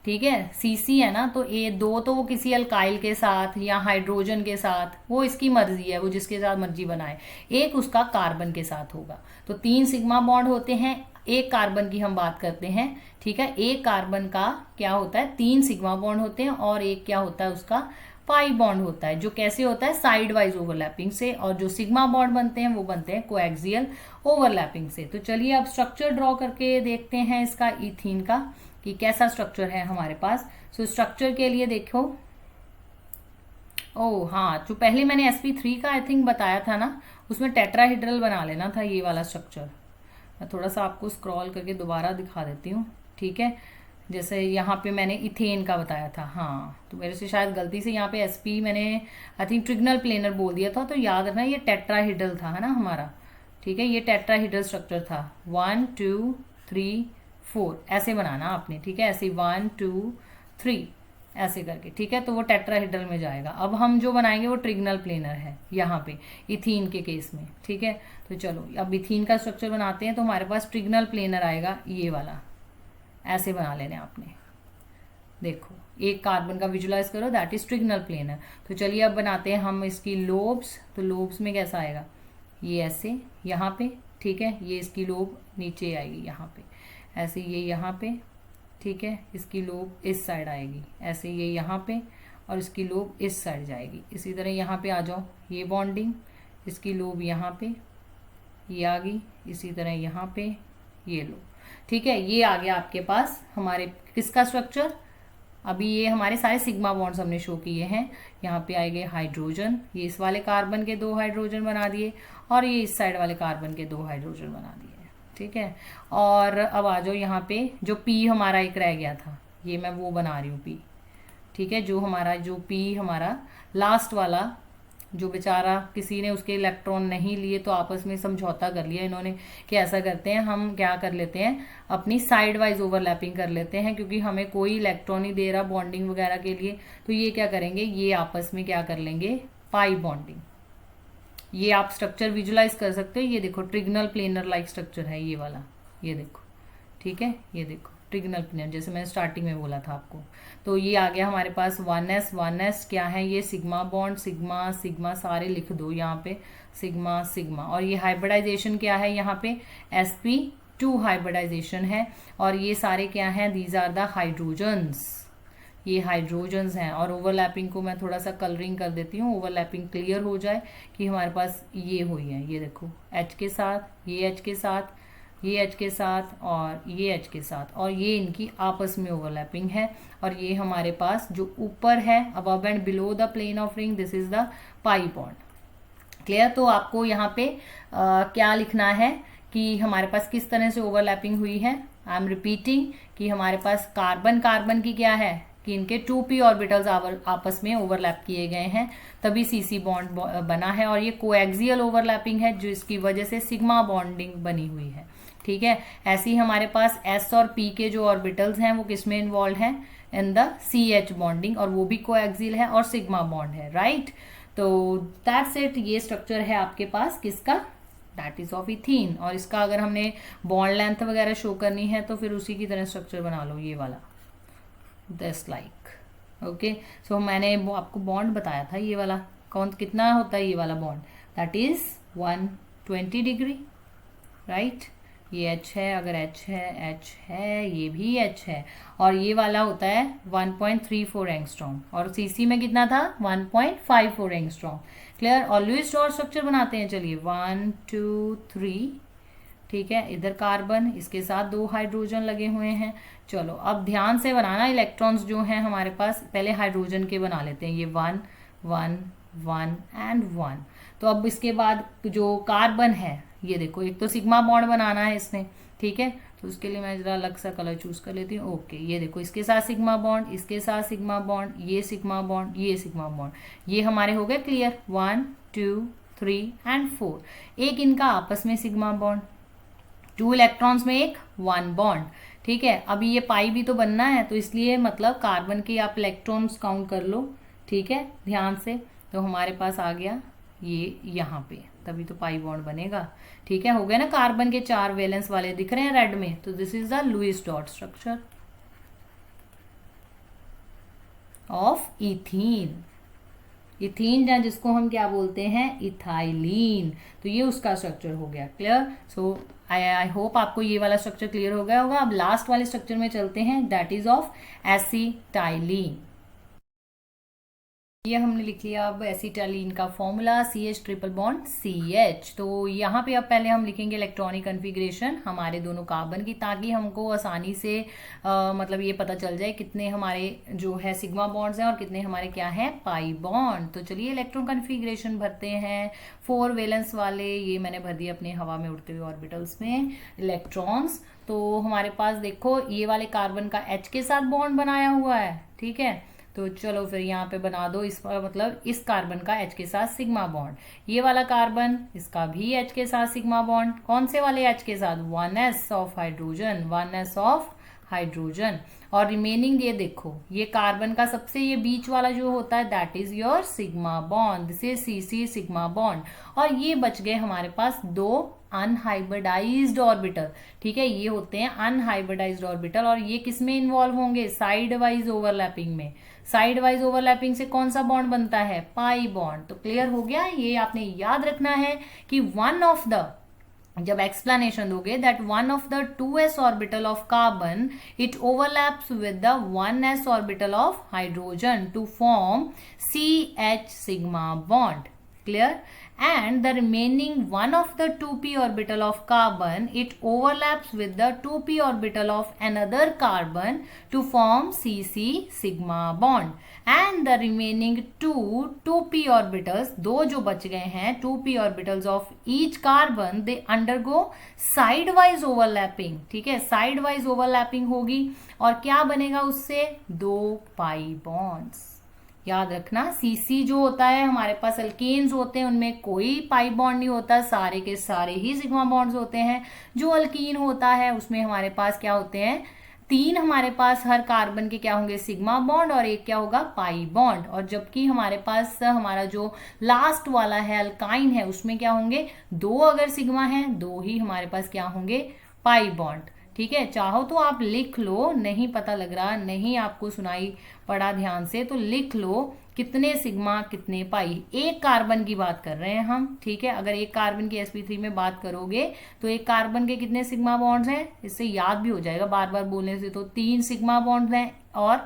ठीक है। CC है ना, तो ये 2 तो वो किसी अल्काइल के साथ या हाइड्रोजन के साथ, वो इसकी मर्जी है, वो जिसके साथ मर्जी बनाए, एक उसका कार्बन के साथ होगा। तो 3 सिग्मा बॉन्ड होते हैं, एक कार्बन की हम बात करते हैं, ठीक है। एक कार्बन का क्या होता है, 3 सिग्मा बॉन्ड होते हैं और एक क्या होता है उसका पाई बॉन्ड होता है, जो कैसे होता है साइड वाइज ओवरलैपिंग से, और जो सिग्मा बॉन्ड बनते हैं वो बनते हैं कोएक्सियल ओवरलैपिंग से। तो चलिए अब स्ट्रक्चर ड्रॉ करके देखते हैं इसका इथीन का कि कैसा स्ट्रक्चर है हमारे पास। सो स्ट्रक्चर के लिए देखो, ओह हाँ, जो पहले मैंने sp3 का आई थिंक बताया था ना, उसमें टेट्राहेड्रल बना लेना था ये वाला स्ट्रक्चर। मैं थोड़ा सा आपको स्क्रॉल करके दोबारा दिखा देती हूँ, ठीक है। जैसे यहाँ पे मैंने इथेन का बताया था, हाँ तो मेरे से शायद गलती से यहाँ पे sp मैंने आई थिंक ट्रिगनल प्लेनर बोल दिया था, तो याद रखना ये टेट्राहिड्रल था, है ना हमारा, ठीक है, ये टेट्राहिड्रल स्ट्रक्चर था। 1 2 3 4 ऐसे बनाना आपने, ठीक है, ऐसे 1 2 3 ऐसे करके, ठीक है, तो वो टेट्राहिड्रल में जाएगा। अब हम जो बनाएंगे वो ट्रिगनल प्लेनर है यहाँ पे इथीन के केस में, ठीक है। तो चलो अब इथीन का स्ट्रक्चर बनाते हैं, तो हमारे पास ट्रिगनल प्लेनर आएगा ये वाला, ऐसे बना लेने आपने। देखो एक कार्बन का विजुलाइज करो, दैट इज ट्रिगनल प्लेनर। तो चलिए अब बनाते हैं हम इसकी लोब्स। तो लोब्स में कैसा आएगा, ये ऐसे यहाँ पे, ठीक है, ये इसकी लोब नीचे आएगी यहाँ पे, ऐसे ये यहाँ पे, ठीक है, इसकी लोब इस साइड आएगी, ऐसे ये यहाँ पे, और इसकी लोब इस साइड जाएगी। इसी तरह यहाँ पे आ जाओ, ये बॉन्डिंग, इसकी लोब यहाँ पे, ये आ गई, इसी तरह यहाँ पे ये लो, ठीक है। ये आ गया आपके पास हमारे किसका स्ट्रक्चर। अभी ये हमारे सारे सिग्मा बॉन्ड्स हमने शो किए हैं। यहाँ पे आएंगे हाइड्रोजन, ये इस वाले कार्बन के 2 हाइड्रोजन बना दिए, और ये इस साइड वाले कार्बन के 2 हाइड्रोजन बना दिए, ठीक है। और अब आ जाओ यहाँ पे, जो पी हमारा एक रह गया था, ये मैं वो बना रही हूँ पी, ठीक है, जो पी हमारा लास्ट वाला, जो बेचारा किसी ने उसके इलेक्ट्रॉन नहीं लिए, तो आपस में समझौता कर लिया इन्होंने कि ऐसा करते हैं, हम क्या कर लेते हैं, अपनी साइड वाइज ओवरलैपिंग कर लेते हैं, क्योंकि हमें कोई इलेक्ट्रॉन नहीं दे रहा बॉन्डिंग वगैरह के लिए। तो ये क्या करेंगे, ये आपस में क्या कर लेंगे, पाई बॉन्डिंग। ये आप स्ट्रक्चर विजुलाइज कर सकते हो, ये देखो ट्रिगनल प्लेनर लाइक स्ट्रक्चर है ये वाला, ये देखो, ठीक है, ये देखो ट्रिगनल प्लेनर, जैसे मैंने स्टार्टिंग में बोला था आपको। तो ये आ गया हमारे पास 1s क्या है, ये सिग्मा बॉन्ड, सिग्मा सिग्मा सारे लिख दो यहाँ पे, सिग्मा सिग्मा। और ये हाइब्रिडाइजेशन क्या है, यहाँ पे sp2 हाइब्रिडाइजेशन है, और ये सारे क्या हैं, दीज आर द हाइड्रोजन्स, ये हाइड्रोजन्स हैं। और ओवरलैपिंग को मैं थोड़ा सा कलरिंग कर देती हूँ, ओवरलैपिंग क्लियर हो जाए कि हमारे पास ये हुई है, ये देखो H के साथ, ये H के साथ, ये H के साथ, और ये H के साथ, और ये इनकी आपस में ओवरलैपिंग है। और ये हमारे पास जो ऊपर है, above and below the plane of ring, this is the pi bond. Clear. तो आपको यहाँ पे क्या लिखना है कि हमारे पास किस तरह से ओवरलैपिंग हुई है। आई एम रिपीटिंग कि हमारे पास कार्बन कार्बन की क्या है कि इनके 2p ऑर्बिटल्स आपस में ओवरलैप किए गए हैं, तभी cc बॉन्ड बना है। और ये कोएक्सियल ओवरलैपिंग है, जो इसकी वजह से सिग्मा बॉन्डिंग बनी हुई है, ठीक है। ऐसे ही हमारे पास s और p के जो ऑर्बिटल्स हैं वो किसमें इन्वॉल्व हैं, इन द CH बॉन्डिंग, और वो भी कोएक्सियल है और सिग्मा बॉन्ड है, राइट। तो दैट्स इट, ये स्ट्रक्चर है आपके पास किसका, दैट इज ऑफ इथीन। और इसका अगर हमने बॉन्ड लेंथ वगैरह शो करनी है तो फिर उसी की तरह स्ट्रक्चर बना लो, ये वाला दिस लाइक, ओके। सो मैंने वो आपको बॉन्ड बताया था, ये वाला कौन कितना होता है, ये वाला bond that is 120 degree, right. ये H है, अगर H है, ये भी H है, और ये वाला होता है 1.34 एंगस्ट्रॉम, और CC में कितना था 1.54 एंगस्ट्रॉम। क्लियर। और लुईस डॉट स्ट्रक्चर बनाते हैं, चलिए 1 2 3, ठीक है। इधर कार्बन, इसके साथ 2 हाइड्रोजन लगे हुए हैं। चलो अब ध्यान से बनाना, इलेक्ट्रॉन्स जो हैं हमारे पास, पहले हाइड्रोजन के बना लेते हैं, ये 1 1 1 एंड 1। तो अब इसके बाद जो कार्बन है, ये देखो एक तो सिग्मा बॉन्ड बनाना है इसने, ठीक है, तो उसके लिए मैं जरा अलग सा कलर चूज कर लेती हूँ। ओके, ये देखो इसके साथ सिग्मा बॉन्ड, इसके साथ सिग्मा बॉन्ड, ये सिग्मा बॉन्ड, ये सिग्मा बॉन्ड, ये हमारे हो गए क्लियर। 1 2 3 एंड 4। एक इनका आपस में सिग्मा बॉन्ड, 2 इलेक्ट्रॉन्स में एक 1 बॉन्ड, ठीक है। अभी ये पाई भी तो बनना है, तो इसलिए मतलब कार्बन के आप इलेक्ट्रॉन्स काउंट कर लो, ठीक है, ध्यान से। तो हमारे पास आ गया ये यहाँ पे, तभी तो पाई बॉन्ड बनेगा, ठीक है। हो गया ना, कार्बन के 4 वैलेंस वाले दिख रहे हैं रेड में, तो this is the Lewis dot structure of ethene. Ethene या जिसको हम क्या बोलते हैं, इथाइलीन, तो ये उसका स्ट्रक्चर हो गया। क्लियर। सो आई होप आपको ये वाला स्ट्रक्चर क्लियर हो गया होगा। अब लास्ट वाले स्ट्रक्चर में चलते हैं, दैट इज ऑफ एसिटाइलीन। ये हमने लिख लिया अब एसिटालीन का formula CH triple bond CH। तो यहाँ पे अब पहले हम लिखेंगे इलेक्ट्रॉनिक कन्फिग्रेशन हमारे दोनों कार्बन की, ताकि हमको आसानी से मतलब ये पता चल जाए कितने हमारे जो है सिग्मा बॉन्ड्स हैं और कितने हमारे क्या है पाई बॉन्ड। तो चलिए इलेक्ट्रॉन कन्फिग्रेशन भरते हैं। 4 वैलेंस वाले ये मैंने भर दिए अपने हवा में उड़ते हुए ऑर्बिटल्स में इलेक्ट्रॉन्स। तो हमारे पास देखो ये वाले कार्बन का H के साथ बॉन्ड बनाया हुआ है, ठीक है। तो चलो फिर यहाँ पे बना दो इस मतलब इस कार्बन का H के साथ सिग्मा बॉन्ड। ये वाला कार्बन इसका भी H के साथ सिग्मा बॉन्ड। कौन से वाले H के साथ? 1s of hydrogen, 1s of hydrogen. और रिमेनिंग ये देखो ये कार्बन का सबसे ये बीच वाला जो होता है that is your sigma bond, this is CC sigma bond. और ये बच गए हमारे पास 2 अनहाइब्रिडाइज्ड ऑर्बिटल, ठीक है। ये होते हैं अनहाइब्रिडाइज्ड ऑर्बिटल और ये किस में इन्वॉल्व होंगे? साइड वाइज ओवरलैपिंग में। साइड वाइज ओवरलैपिंग से कौन सा बॉन्ड बनता है? Pi bond. तो क्लियर हो गया। ये आपने याद रखना है कि वन ऑफ द, जब एक्सप्लेनेशन दोगे, that one of the 2s orbital of carbon it overlaps with the 1s orbital of hydrogen to form CH sigma bond. Clear? And the remaining one of the 2p orbital of carbon, it overlaps with the 2p orbital of another carbon to form CC sigma bond. And the remaining 2p orbitals, दो जो बच गए हैं 2p orbitals of each carbon, they undergo sidewise overlapping, ठीक है। sidewise overlapping होगी और क्या बनेगा उससे? 2 पाई bonds। याद रखना CC जो होता है हमारे पास अल्केन्स होते हैं उनमें कोई पाई बॉन्ड नहीं होता, सारे के सारे ही सिग्मा बॉन्ड्स होते हैं। जो अल्कीन होता है उसमें हमारे पास क्या होते हैं? 3 हमारे पास हर कार्बन के क्या होंगे? सिग्मा बॉन्ड और 1 क्या होगा? Pi bond. और जबकि हमारे पास हमारा जो लास्ट वाला है अल्काइन है उसमें क्या होंगे? 2 अगर सिग्मा है 2 ही हमारे पास क्या होंगे? पाई बॉन्ड, ठीक है। चाहो तो आप लिख लो, नहीं पता लग रहा, नहीं आपको सुनाई पड़ा ध्यान से तो लिख लो कितने सिग्मा कितने पाई। एक कार्बन की बात कर रहे हैं हम, ठीक है। अगर एक कार्बन की sp3 में बात करोगे तो एक कार्बन के कितने सिग्मा बॉन्ड्स हैं? इससे याद भी हो जाएगा बार बार बोलने से। तो 3 सिग्मा बॉन्ड्स हैं और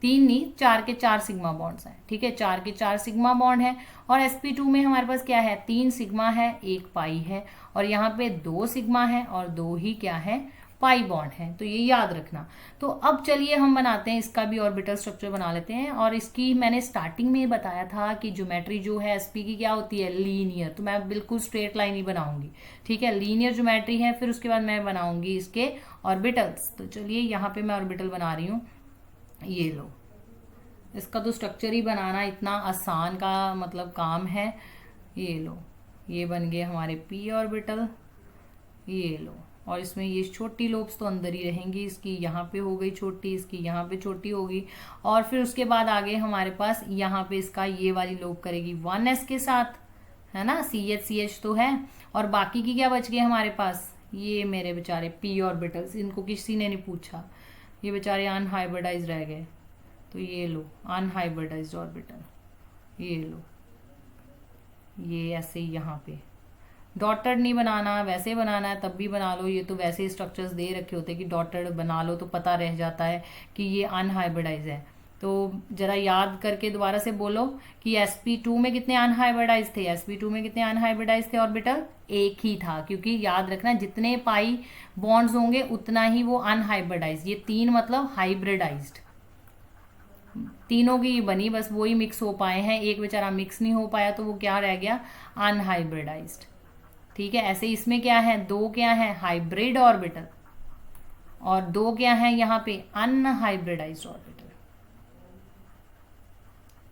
3 नहीं 4 के 4 सिग्मा बॉन्ड्स हैं, ठीक है। 4 के 4 सिग्मा बॉन्ड है। और sp2 में हमारे पास क्या है? 3 सिग्मा है 1 पाई है और यहाँ पे 2 सिग्मा है और 2 ही क्या है? पाई बॉन्ड है। तो ये याद रखना। तो अब चलिए हम बनाते हैं इसका भी ऑर्बिटल स्ट्रक्चर बना लेते हैं। और इसकी मैंने स्टार्टिंग में बताया था कि ज्योमेट्री जो है sp की क्या होती है? लीनियर। तो मैं बिल्कुल स्ट्रेट लाइन ही बनाऊंगी, ठीक है। लीनियर ज्योमेट्री है। फिर उसके बाद मैं बनाऊंगी इसके ऑर्बिटल्स। तो चलिए यहाँ पे मैं ऑर्बिटल बना रही हूँ। ये लो, इसका तो स्ट्रक्चर ही बनाना इतना आसान का मतलब काम है। ये लो, ये बन गए हमारे p ऑर्बिटल। ये लो, और इसमें ये छोटी लोब्स तो अंदर ही रहेंगी। इसकी यहाँ पे हो गई छोटी, इसकी यहाँ पे छोटी होगी। और फिर उसके बाद आगे हमारे पास यहाँ पे इसका ये वाली लोब करेगी 1s के साथ, है ना। CH तो है। और बाकी की क्या बच गई हमारे पास? ये मेरे बेचारे p ऑर्बिटल्स, इनको किसी ने नहीं पूछा, ये बेचारे अनहाइब्रिडाइज रह गए। तो ये लो अनहाइब्रिडाइज्ड ऑर्बिटल, ये लो, ये ऐसे ही यहाँ पे डॉटेड नहीं बनाना, वैसे बनाना है तब भी बना लो। ये तो वैसे स्ट्रक्चर्स दे रखे होते हैं कि डॉटेड बना लो तो पता रह जाता है कि ये अनहाइब्रिडाइज है। तो जरा याद करके दोबारा से बोलो कि sp2 में कितने अनहाइब्रिडाइज थे? sp2 में कितने अनहाइब्रिडाइज थे ऑर्बिटल? एक ही था, क्योंकि याद रखना जितने पाई बॉन्ड्स होंगे उतना ही वो अनहाइब्रिडाइज। ये 3 मतलब हाइब्रिडाइज्ड, तीनों की बनी, बस वही मिक्स हो पाए हैं। एक बेचारा मिक्स नहीं हो पाया तो वो क्या रह गया? अनहाइब्रिडाइज्ड, ठीक है। ऐसे इसमें क्या है? 2 क्या है? हाइब्रिड ऑर्बिटल और 2 क्या है यहाँ पे? Unhybridised orbital.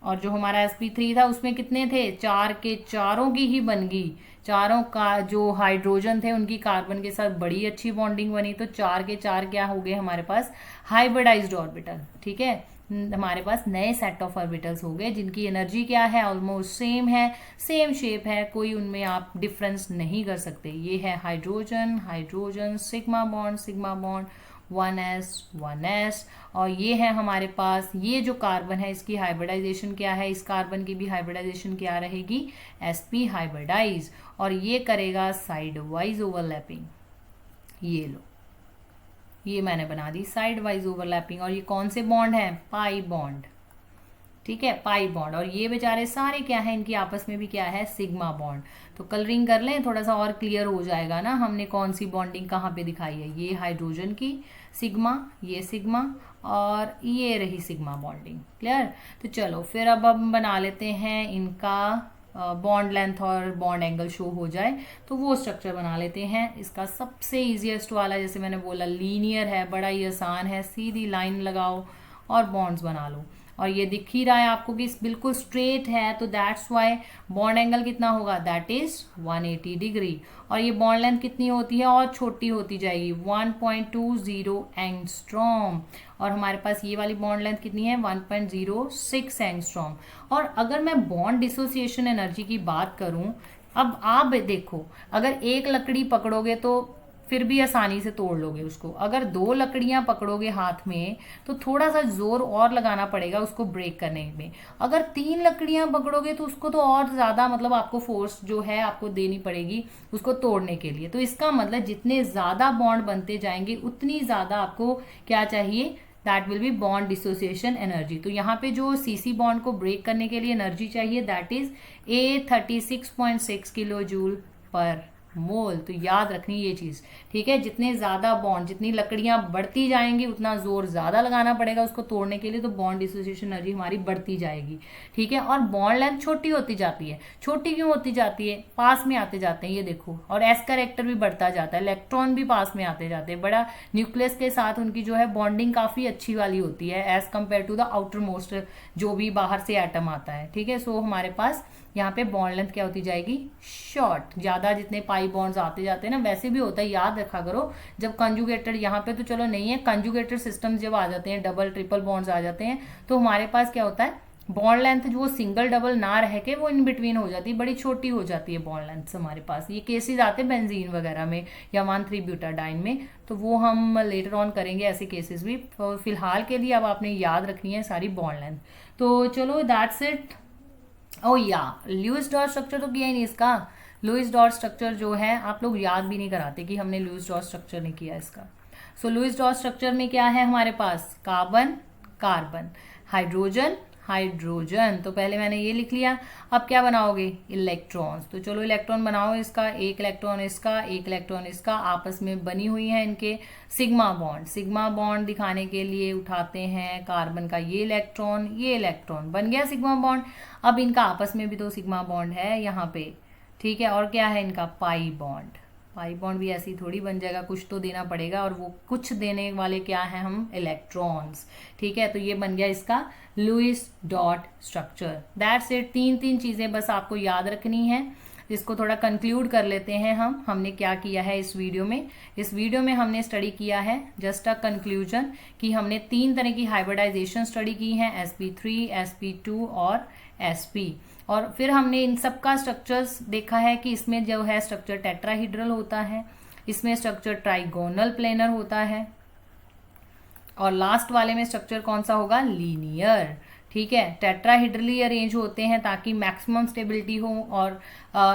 और जो हमारा sp3 था उसमें कितने थे? 4 के 4 की ही बन गई। चारों का जो हाइड्रोजन थे उनकी कार्बन के साथ बड़ी अच्छी बॉन्डिंग बनी। तो 4 के 4 क्या हो गए हमारे पास? हाइब्रिडाइज्ड ऑर्बिटल, ठीक है। हमारे पास नए सेट ऑफ ऑर्बिटल्स हो गए जिनकी एनर्जी क्या है? ऑलमोस्ट सेम है, सेम शेप है, कोई उनमें आप डिफरेंस नहीं कर सकते। ये है hydrogen, hydrogen, sigma bond 1s। और ये है हमारे पास ये जो कार्बन है इसकी हाइब्रिडाइजेशन क्या है? इस कार्बन की भी हाइब्रिडाइजेशन क्या रहेगी? sp hybridize. और ये करेगा साइड वाइज ओवरलैपिंग। ये लो, ये मैंने बना दी साइड वाइज ओवरलैपिंग। और ये कौन से बॉन्ड है? Pi bond. ठीक है, पाई बॉन्ड। और ये बेचारे सारे क्या है, इनकी आपस में भी क्या है, सिग्मा बॉन्ड। तो कलरिंग कर लें, थोड़ा सा और क्लियर हो जाएगा ना हमने कौन सी बॉन्डिंग कहाँ पे दिखाई है। ये हाइड्रोजन की सिग्मा, ये सिग्मा, और ये रही सिग्मा बॉन्डिंग। क्लियर। तो चलो फिर अब हम बना लेते हैं इनका बॉन्ड लेंथ और बॉन्ड एंगल शो हो जाए तो वो स्ट्रक्चर बना लेते हैं। इसका सबसे इजीएस्ट वाला, जैसे मैंने बोला, लीनियर है, बड़ा ही आसान है, सीधी लाइन लगाओ और बॉन्ड्स बना लो। और ये दिख ही रहा है आपको कि बिल्कुल स्ट्रेट है, तो दैट्स वाई बॉन्ड एंगल कितना होगा, दैट इज 180 डिग्री। और ये बॉन्ड लेंथ कितनी होती है, और छोटी होती जाएगी, 1.20 एंगस्ट्रॉम। और हमारे पास ये वाली बॉन्ड लेंथ कितनी है, 1.06 एंगस्ट्रॉम। और अगर मैं बॉन्ड डिसोसिएशन एनर्जी की बात करूं, अब आप देखो, अगर एक लकड़ी पकड़ोगे तो फिर भी आसानी से तोड़ लोगे उसको। अगर 2 लकड़ियां पकड़ोगे हाथ में तो थोड़ा सा जोर और लगाना पड़ेगा उसको ब्रेक करने में। अगर 3 लकड़ियां पकड़ोगे तो उसको तो और ज्यादा मतलब आपको फोर्स जो है आपको देनी पड़ेगी उसको तोड़ने के लिए। तो इसका मतलब जितने ज्यादा बॉन्ड बनते जाएंगे उतनी ज्यादा आपको क्या चाहिए, that will be bond dissociation energy. तो यहाँ पे जो सीसी बॉन्ड को ब्रेक करने के लिए एनर्जी चाहिए, that is A36.6 kilo joule per मोल। तो याद रखनी ये चीज, ठीक है। जितने ज्यादा बॉन्ड, जितनी लकड़ियां बढ़ती जाएंगी उतना जोर ज्यादा लगाना पड़ेगा उसको तोड़ने के लिए, तो बॉन्ड डिसोसिएशन एनर्जी हमारी बढ़ती जाएगी, ठीक है। और बॉन्ड लेंथ छोटी होती जाती है। छोटी क्यों होती जाती है, पास में आते जाते हैं, ये देखो। और एस कैरेक्टर भी बढ़ता जाता है, इलेक्ट्रॉन भी पास में आते जाते हैं। बड़ा न्यूक्लियस के साथ उनकी जो है बॉन्डिंग काफी अच्छी वाली होती है as compare to the outer most जो भी बाहर से एटम आता है, ठीक है। सो हमारे पास यहाँ पे बॉन्ड लेंथ क्या होती जाएगी, शॉर्ट। ज्यादा जितने पाई बॉन्ड्स आते जाते हैं ना, वैसे भी होता है, याद रखा करो। जब कंजुगेटेड, यहाँ पे तो चलो नहीं है, कंजुगेटेड सिस्टम जब आ जाते हैं, डबल ट्रिपल बॉन्ड्स आ जाते हैं, तो हमारे पास क्या होता है, बॉन्ड लेंथ जो सिंगल डबल ना रह के वो इन बिटवीन हो जाती है, बड़ी छोटी हो जाती है बॉन्ड लेंथ हमारे पास। ये केसेस आते हैं बेंजीन वगैरह में या 1,3-ब्यूटाडाइन में, तो वो हम लेटर ऑन करेंगे ऐसे केसेस भी। फिलहाल के लिए अब आपने याद रखनी है सारी बॉन्ड लेंथ। तो चलो दैट्स इट। ओ या लुईस डॉट स्ट्रक्चर तो किया ही नहीं इसका। लुईस डॉट स्ट्रक्चर जो है आप लोग याद भी नहीं कराते कि हमने लुईस डॉट स्ट्रक्चर नहीं किया इसका। सो लुईस डॉट स्ट्रक्चर में क्या है हमारे पास, कार्बन कार्बन, हाइड्रोजन हाइड्रोजन। तो पहले मैंने ये लिख लिया। अब क्या बनाओगे, इलेक्ट्रॉन्स। तो चलो इलेक्ट्रॉन बनाओ इसका, एक इलेक्ट्रॉन इसका, एक इलेक्ट्रॉन इसका, आपस में बनी हुई है इनके सिग्मा बॉन्ड। सिग्मा बॉन्ड दिखाने के लिए उठाते हैं कार्बन का ये इलेक्ट्रॉन बन गया सिग्मा बॉन्ड। अब इनका आपस में भी तो सिग्मा बॉन्ड है यहाँ पे, ठीक है। और क्या है इनका, पाई बॉन्ड। पाई बॉन्ड भी ऐसी थोड़ी बन जाएगा, कुछ तो देना पड़ेगा, और वो कुछ देने वाले क्या है, हम इलेक्ट्रॉन्स, ठीक है। तो ये बन गया इसका Lewis dot structure. That's it. 3 चीजें बस आपको याद रखनी है। इसको थोड़ा कंक्लूड कर लेते हैं हमने क्या किया है इस वीडियो में। इस वीडियो में हमने स्टडी किया है जस्ट अ कंक्लूजन कि हमने 3 तरह की हाइब्रिडाइजेशन स्टडी की है, sp3, sp2 और sp। और फिर हमने इन सब का स्ट्रक्चर्स देखा है कि इसमें जो है स्ट्रक्चर टेट्राहीड्रल होता है, इसमें स्ट्रक्चर ट्राइगोनल प्लेनर होता है, और लास्ट वाले में स्ट्रक्चर कौन सा होगा, लीनियर, ठीक है। टेट्राहीड्रली अरेंज होते हैं ताकि मैक्सिमम स्टेबिलिटी हो और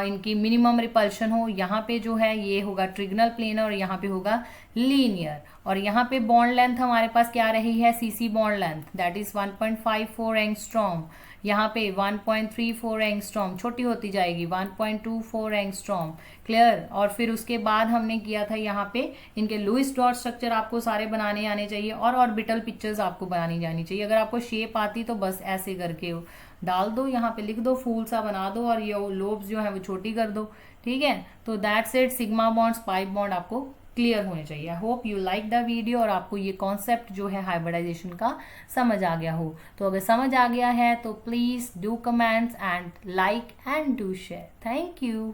इनकी मिनिमम रिपल्शन हो। यहाँ पे जो है ये होगा ट्रिगनल प्लेनर और यहाँ पे होगा लीनियर। और यहाँ पे बॉन्ड लेंथ हमारे पास क्या रही है, CC bond length, that is 1.54 angstrom. यहाँ पे 1.34 एंगस्ट्रॉम, छोटी होती जाएगी 1.24 एंगस्ट्रॉम। क्लियर। और फिर उसके बाद हमने किया था यहाँ पे इनके लुईस डॉट स्ट्रक्चर आपको सारे बनाने आने चाहिए, और ऑर्बिटल पिक्चर्स आपको बनानी जानी चाहिए। अगर आपको शेप आती तो बस ऐसे करके डाल दो, यहाँ पे लिख दो, फूल सा बना दो, और ये लोब्स जो है वो छोटी कर दो, ठीक है। तो that's it. Sigma bonds, pi bond आपको क्लियर होने चाहिए। I hope you like the video और आपको ये कॉन्सेप्ट जो है हाइब्रिडाइजेशन का समझ आ गया हो। तो अगर समझ आ गया है तो please do comments and like and do share. Thank you.